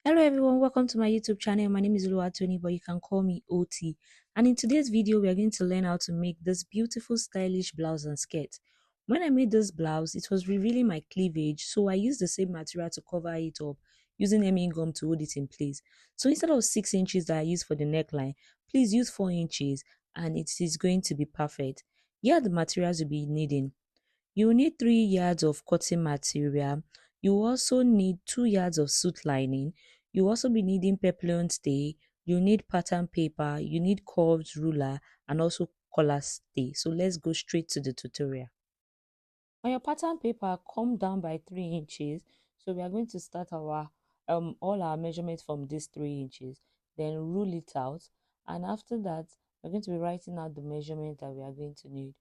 Hello everyone, welcome to my YouTube channel. My name is Tony, but you can call me OT. And in today's video, we are going to learn how to make this beautiful stylish blouse and skirt. When I made this blouse, it was revealing my cleavage, so I used the same material to cover it up using hemming gum to hold it in place. So instead of 6 inches that I used for the neckline, please use 4 inches and it is going to be perfect. Here are the materials you'll be needing. You will need 3 yards of cotton material. You will also need 2 yards of suit lining. You will also be needing peplum stay. You need pattern paper. You need curved ruler and also collar stay. So let's go straight to the tutorial. On your pattern paper, come down by 3 inches. So we are going to start our all our measurements from these 3 inches. Then rule it out. And after that, we're going to be writing out the measurement that we are going to need.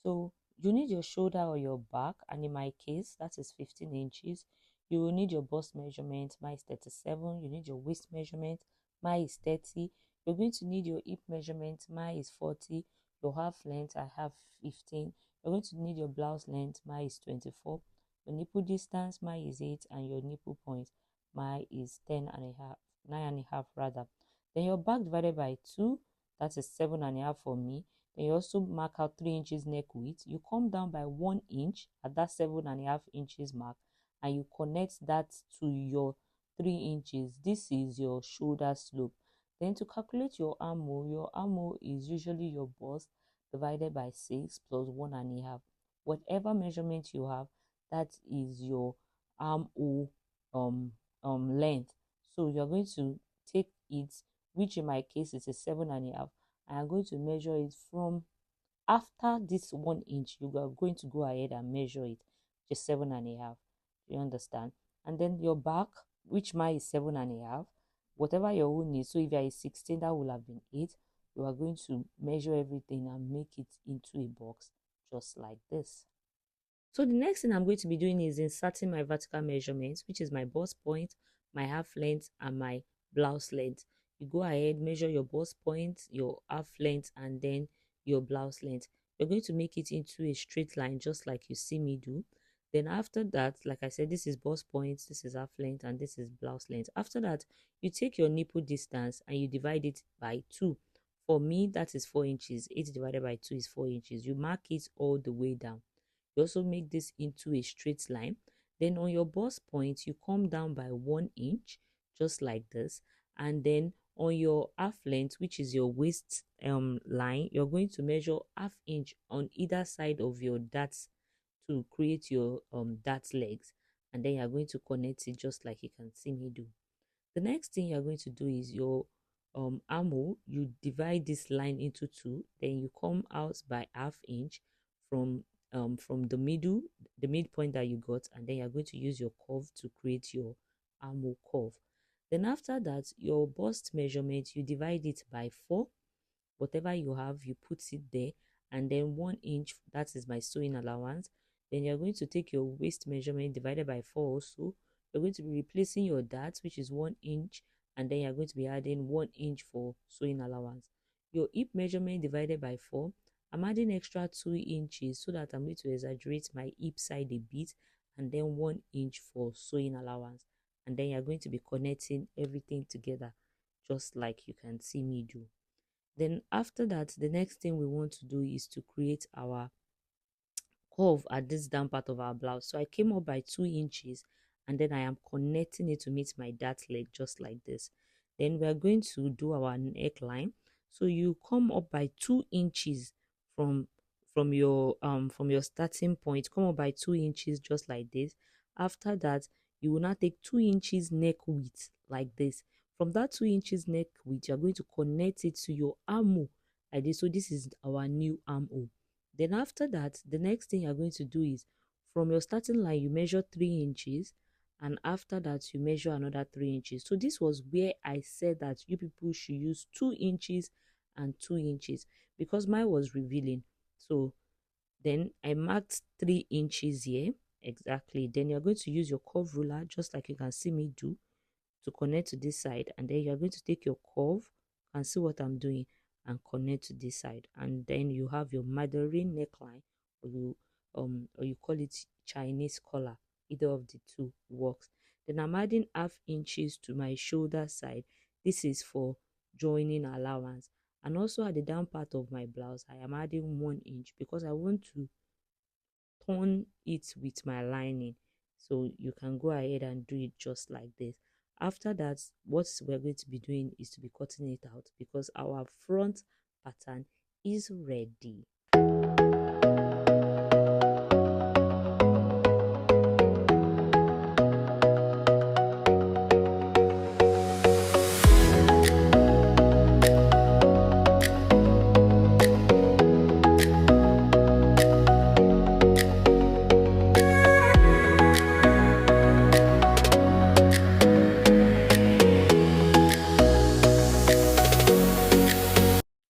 So you need your shoulder or your back, and in my case, that is 15 inches. You will need your bust measurement, mine is 37. You need your waist measurement, mine is 30. You're going to need your hip measurement, mine is 40. Your half length, I have 15. You're going to need your blouse length, mine is 24. Your nipple distance, mine is 8, and your nipple point, mine is 10 and a half, 9 and a half rather. Then your back divided by 2, that is 7 and a half for me. Then you also mark out 3 inches neck width. You come down by 1 inch at that 7 and a half inches mark, and you connect that to your 3 inches. This is your shoulder slope. Then to calculate your armhole is usually your bust divided by 6 plus 1 and a half. Whatever measurement you have, that is your armhole length. So you're going to take it, which in my case is a 7 and a half. I am going to measure it from after this 1 inch. You are going to go ahead and measure it, just 7 and a half. You understand? And then your back, which mine is 7 and a half, whatever your own is. So if you are a 16, that will have been 8. You are going to measure everything and make it into a box just like this. So the next thing I'm going to be doing is inserting my vertical measurements, which is my bust point, my half length, and my blouse length. You go ahead, measure your bust point, your half length, and then your blouse length. You're going to make it into a straight line, just like you see me do. Then after that, like I said, this is bust point, this is half length, and this is blouse length. After that, you take your nipple distance and you divide it by 2. For me, that is 4 inches. 8 divided by 2 is 4 inches. You mark it all the way down. You also make this into a straight line. Then on your bust point, you come down by 1 inch, just like this. And then on your half length, which is your waist line, you're going to measure half inch on either side of your darts to create your dart legs. And then you're going to connect it just like you can see me do. The next thing you're going to do is your armhole. You divide this line into 2, then you come out by half inch from the midpoint that you got, and then you're going to use your curve to create your armhole curve. Then after that, your bust measurement, you divide it by 4. Whatever you have, you put it there, and then 1 inch, that is my sewing allowance. Then you're going to take your waist measurement divided by 4 also. You're going to be replacing your darts, which is 1 inch, and then you're going to be adding 1 inch for sewing allowance. Your hip measurement divided by 4. I'm adding extra 2 inches so that I'm going to exaggerate my hip side a bit, and then 1 inch for sewing allowance. And then you're going to be connecting everything together just like you can see me do. Then after that, the next thing we want to do is to create our curve at this down part of our blouse. So I came up by 2 inches, and then I am connecting it to meet my dart leg just like this. Then we are going to do our neckline. So you come up by 2 inches from your starting point. Come up by 2 inches just like this. After that, you will now take 2 inches neck width like this. From that 2 inches neck width, you are going to connect it to your armhole like this. So this is our new armhole. Then after that, the next thing you're going to do is from your starting line, you measure 3 inches, and after that, you measure another 3 inches. So this was where I said that you people should use 2 inches and 2 inches because mine was revealing. So then I marked 3 inches here exactly. Then you're going to use your curve ruler just like you can see me do to connect to this side, and then you're going to take your curve and see what I'm doing and connect to this side, and then you have your Mandarin neckline, or you call it Chinese collar. Either of the two works. Then I'm adding half inches to my shoulder side. This is for joining allowance. And also at the down part of my blouse, I am adding 1 inch because I want to turn it with my lining. So you can go ahead and do it just like this. After that, what we're going to be doing is to be cutting it out because our front pattern is ready.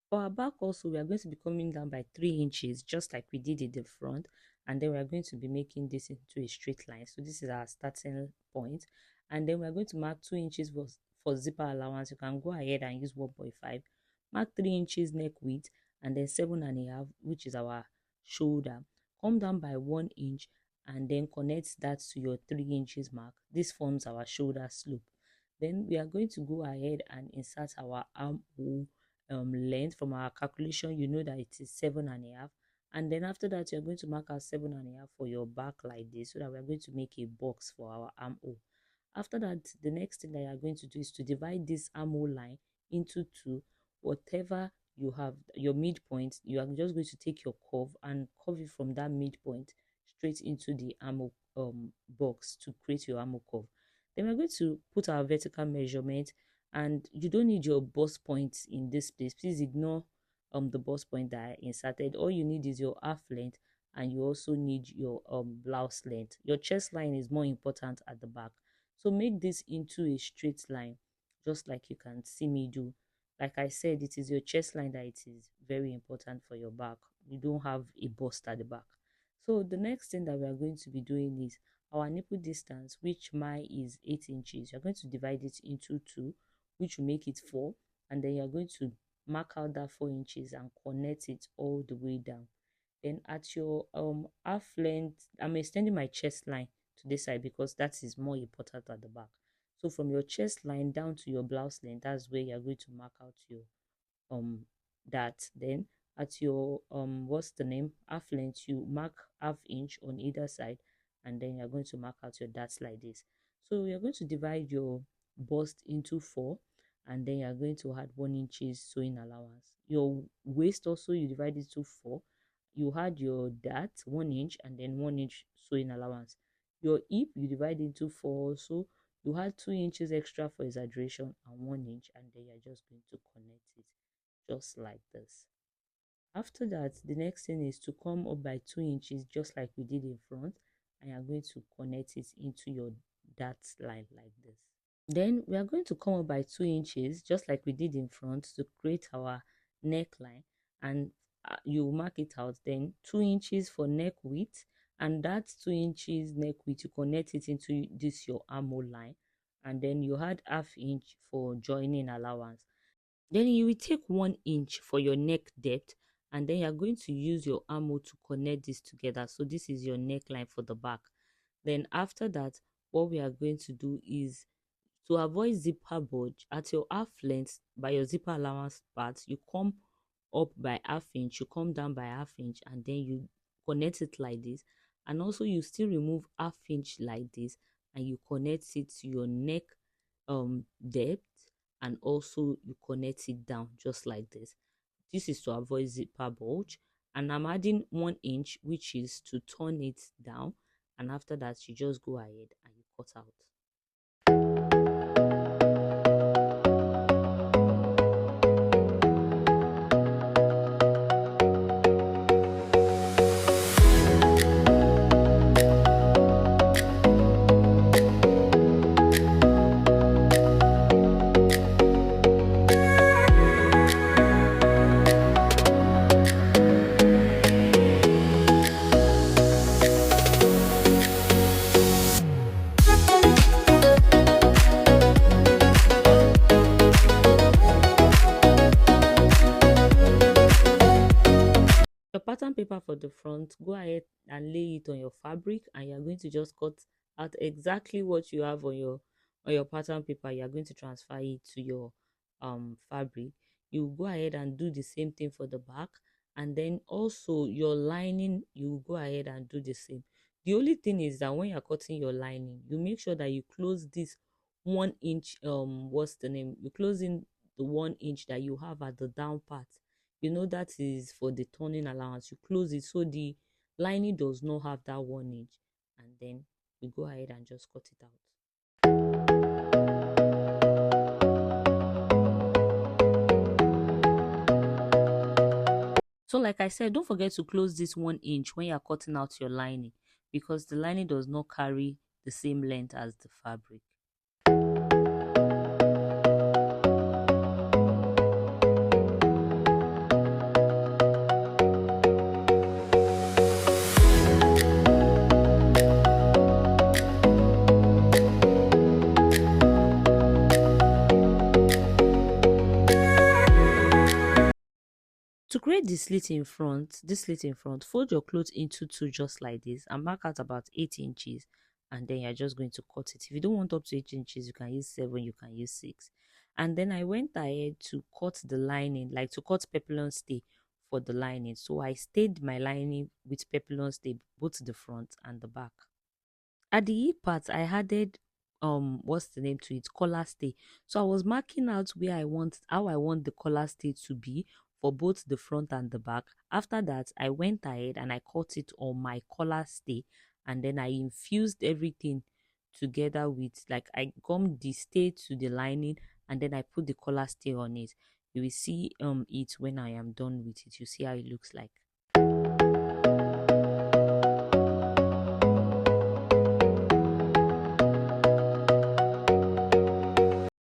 For our back also, we are going to be coming down by 3 inches, just like we did in the front. And then we are going to be making this into a straight line. So this is our starting point. And then we are going to mark 2 inches for zipper allowance. You can go ahead and use 1.5. Mark 3 inches neck width and then 7.5, which is our shoulder. Come down by 1 inch and then connect that to your 3 inches mark. This forms our shoulder slope. Then we are going to go ahead and insert our armhole length. From our calculation, you know that it is 7.5, and then after that you're going to mark out 7.5 for your back like this, so that we're going to make a box for our armhole. After that, the next thing that you're going to do is to divide this armhole line into two. Whatever you have, your midpoint, you are just going to take your curve and curve it from that midpoint straight into the armhole box to create your armhole curve. Then we're going to put our vertical measurement, and you don't need your bust point in this place. Please ignore the bust point that I inserted. All you need is your half length, and you also need your blouse length. Your chest line is more important at the back, so make this into a straight line, just like you can see me do. Like I said, it is your chest line that it is very important for your back. You don't have a bust at the back. So the next thing that we are going to be doing is our nipple distance, which mine is 8 inches. You're going to divide it into two, which will make it 4, and then you're going to mark out that 4 inches and connect it all the way down. Then at your half length, I'm extending my chest line to this side because that is more important at the back. So from your chest line down to your blouse length, that's where you're going to mark out your um that. Then at your what's the name, half length, you mark half inch on either side, and then you're going to mark out your darts like this. So you're going to divide your bust into 4, and then you're going to add 1 inches sewing allowance. Your waist also, you divide it to 4. You had your dart 1 inch and then 1 inch sewing allowance. Your hip, you divide into 4 also. You had 2 inches extra for exaggeration and 1 inch, and then you're just going to connect it just like this. After that, the next thing is to come up by 2 inches, just like we did in front, and you're going to connect it into your dart line like this. Then we are going to come up by 2 inches, just like we did in front, to create our neckline, and you mark it out. Then 2 inches for neck width, and that 2 inches neck width, you connect it into this your armhole line, and then you had half inch for joining allowance. Then you will take 1 inch for your neck depth, and then you're going to use your armhole to connect this together. So this is your neckline for the back. Then after that, what we are going to do is to avoid zipper bulge at your half length by your zipper allowance part, you come up by half inch, you come down by half inch, and then you connect it like this. And also you still remove half inch like this, and you connect it to your neck depth, and also you connect it down just like this. This is to avoid zipper bulge. And I'm adding 1 inch, which is to turn it down, and after that you just go ahead and you cut out. Your pattern paper for the front, go ahead and lay it on your fabric, and you're going to just cut at exactly what you have on your pattern paper, you are going to transfer it to your fabric. You go ahead and do the same thing for the back, and then also your lining, you go ahead and do the same. The only thing is that when you're cutting your lining, you make sure that you close this 1 inch, what's the name, you close in the 1 inch that you have at the down part. You know that is for the turning allowance. You close it so the lining does not have that 1 inch, and then you go ahead and just cut it out. So like I said, don't forget to close this 1 inch when you're cutting out your lining, because the lining does not carry the same length as the fabric. To create this slit in front, fold your cloth into two just like this and mark out about 8 inches, and then you're just going to cut it. If you don't want up to 8 inches, you can use 7, you can use 6. And then I went ahead to cut the lining, like to cut peplum stay for the lining. So I stayed my lining with peplum stay, both the front and the back. At the hip part, I added what's the name to it, collar stay. So I was marking out where I want, how I want the collar stay to be for both the front and the back. After that, I went ahead and I cut it on my collar stay, and then I infused everything together with, like, I gummed the stay to the lining, and then I put the collar stay on it. You will see it when I am done with it. You see how it looks like.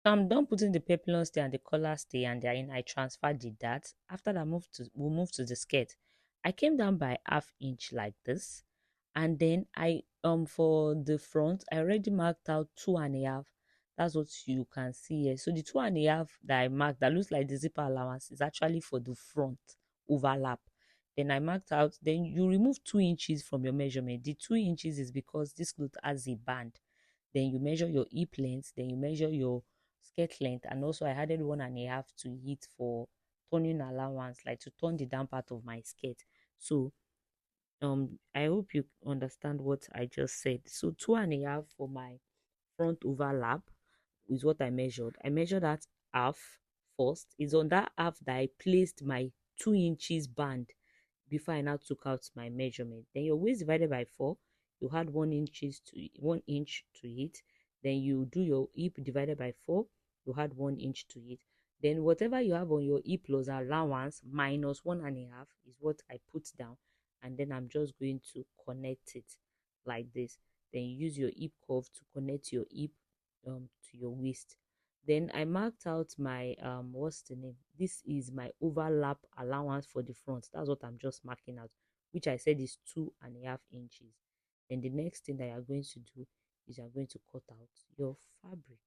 So I'm done putting the peplum stay and the collar stay, and then I transferred the dart. After that, we'll move to the skirt. I came down by ½ inch like this, and then I for the front I already marked out 2.5. That's what you can see here. So the 2.5 that I marked, that looks like the zipper allowance, is actually for the front overlap. Then I marked out. Then you remove 2 inches from your measurement. The 2 inches is because this cloth has a band. Then you measure your hip length, then you measure your skirt length, and also I added 1.5 to it for turning allowance, like to turn the down part of my skirt. So I hope you understand what I just said. So 2.5 for my front overlap is what I measured. I measured that half first. It's on that half that I placed my 2 inches band before I now took out my measurement. Then your waist divided by 4, you add 1 inch to it. Then you do your hip divided by 4, you add 1 inch to it. Then whatever you have on your hip plus allowance minus 1.5 is what I put down, and then I'm just going to connect it like this. Then you use your hip curve to connect your hip to your waist. Then I marked out my what's the name, this is my overlap allowance for the front. That's what I'm just marking out, which I said is 2.5 inches. Then the next thing that you're going to do is you're going to cut out your fabric.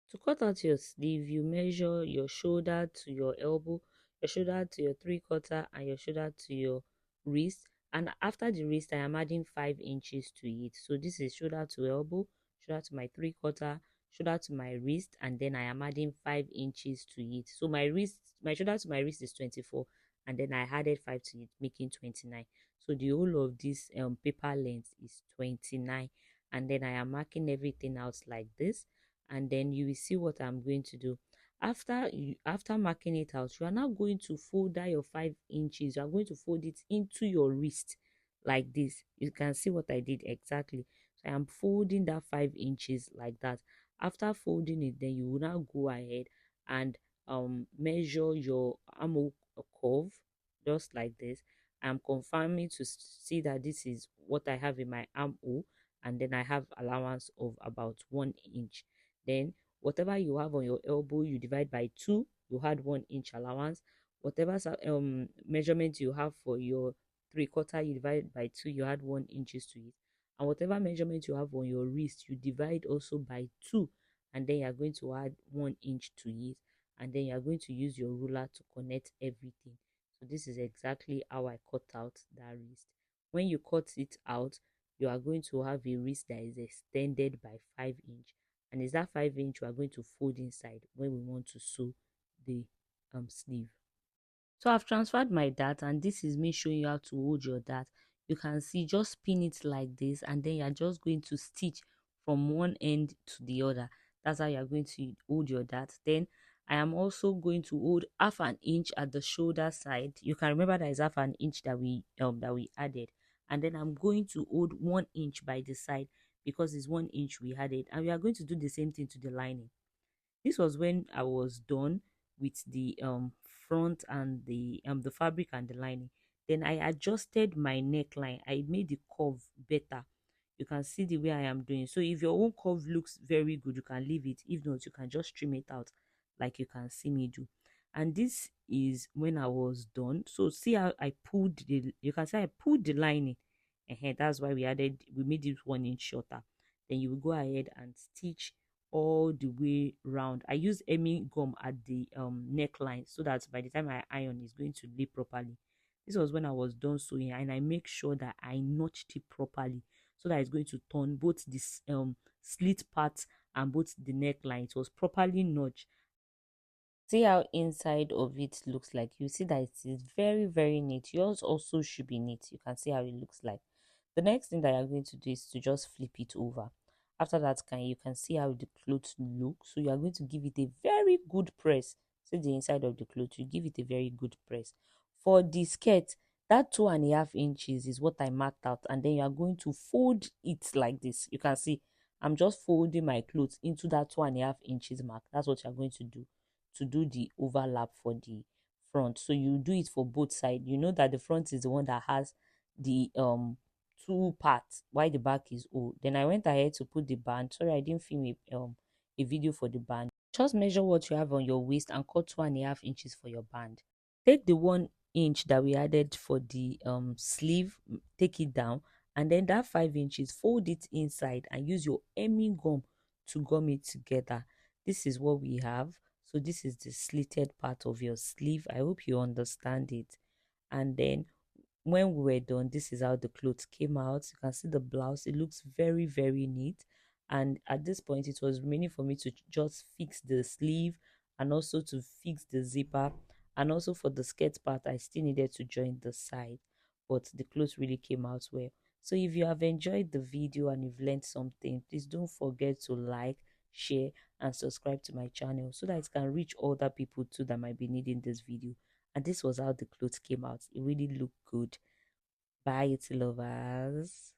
To cut out your sleeve, you measure your shoulder to your elbow, your shoulder to your 3/4, and your shoulder to your wrist. And after the wrist, I am adding 5 inches to it. So this is shoulder to elbow, shoulder to my 3/4, shoulder to my wrist, and then I am adding 5 inches to it. So my shoulder to my wrist is 24, and then I added 5 to it, making 29. So the whole of this paper length is 29, and then I am marking everything out like this, and then you will see what I'm going to do. After marking it out, you are now going to fold that your 5 inches. You are going to fold it into your wrist like this. You can see what I did exactly. So I am folding that 5 inches like that. After folding it, then you will now go ahead and measure your armhole curve just like this. I'm confirming to see that this is what I have in my armhole, and then I have allowance of about 1 inch. Then whatever you have on your elbow, you divide by 2, you had 1 inch allowance. Whatever measurement you have for your 3/4 you divide by 2, you add 1 inches to it. And whatever measurement you have on your wrist, you divide also by 2, and then you are going to add 1 inch to it, and then you are going to use your ruler to connect everything. So this is exactly how I cut out that wrist. When you cut it out, you are going to have a wrist that is extended by 5 inch, and is that 5 inch we are going to fold inside when we want to sew the sleeve. So I've transferred my dart, and this is me showing you how to hold your dart. You can see, just spin it like this, and then you're just going to stitch from one end to the other. That's how you're going to hold your dart. Then I am also going to hold half an inch at the shoulder side. You can remember that is half an inch that we added, and then I'm going to hold 1 inch by the side because it's 1 inch we added, and we are going to do the same thing to the lining. This was when I was done with the front and the fabric and the lining. Then I adjusted my neckline. I made the curve better. You can see the way I am doing. So if your own curve looks very good, you can leave it. If not, you can just trim it out like you can see me do. And this is when I was done. So see how I pulled you can see I pulled the lining. That's why we made it 1 inch shorter. Then you will go ahead and stitch all the way round. I use hemming gum at the neckline so that by the time I iron, it's going to lay properly. This was when I was done sewing, and I make sure that I notched it properly so that it's going to turn both this slit part and both the neckline. It was properly notched. See how inside of it looks like. You see that it is very, very neat. Yours also should be neat. You can see how it looks like. The next thing that you're going to do is to just flip it over. After that, you can see how the clothes look. So you are going to give it a very good press. See the inside of the cloth, you give it a very good press. For the skirt, that 2.5 inches is what I marked out, and then you are going to fold it like this. You can see I'm just folding my clothes into that 2.5 inches mark. That's what you're going to do the overlap for the front. So you do it for both sides. You know that the front is the one that has the two parts while the back is old. Then I went ahead to put the band. Sorry, I didn't film a video for the band. Just measure what you have on your waist and cut 2.5 inches for your band. Take the 1 inch that we added for the sleeve, take it down, and then that 5 inches, fold it inside and use your hemming gum to gum it together. This is what we have. So this is the slitted part of your sleeve. I hope you understand it. And then when we were done, this is how the clothes came out. You can see the blouse. It looks very, very neat. And at this point, it was remaining for me to just fix the sleeve and also to fix the zipper. And also for the skirt part, I still needed to join the side, but the clothes really came out well. So if you have enjoyed the video and you've learned something, please don't forget to like, share, and subscribe to my channel so that it can reach other people too that might be needing this video. And this was how the clothes came out. It really looked good. Bye, it's lovers.